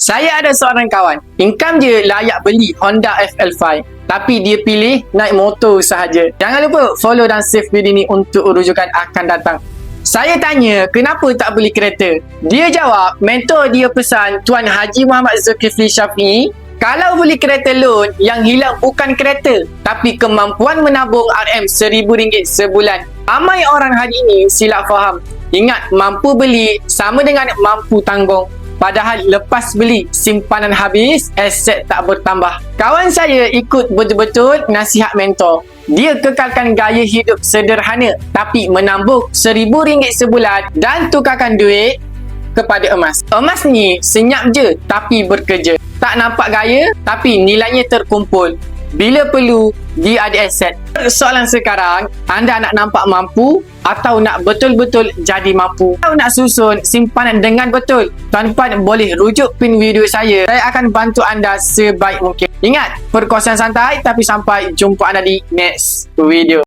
Saya ada seorang kawan, income dia layak beli Honda FL5, tapi dia pilih naik motor sahaja. Jangan lupa follow dan save video ni untuk rujukan akan datang. Saya tanya, kenapa tak beli kereta? Dia jawab, mentor dia pesan Tuan Haji Muhammad Zulkifli Syafi'i, kalau beli kereta loan, yang hilang bukan kereta, tapi kemampuan menabung RM1,000 sebulan. Ramai orang hari ini silap faham. Ingat, mampu beli sama dengan mampu tanggung. Padahal lepas beli, simpanan habis, aset tak bertambah. Kawan saya ikut betul-betul nasihat mentor. Dia kekalkan gaya hidup sederhana, tapi menambung RM1,000 sebulan dan tukarkan duit kepada emas. Emas ni senyap je tapi bekerja. Tak nampak gaya tapi nilainya terkumpul. Bila perlu, dia ada aset. Soalan sekarang, anda nak nampak mampu atau nak betul-betul jadi mampu? Kalau nak susun simpanan dengan betul, tuan-puan boleh rujuk pin video saya. Saya akan bantu anda sebaik mungkin. Ingat, perkongsian santai tapi sampai jumpa anda di next video.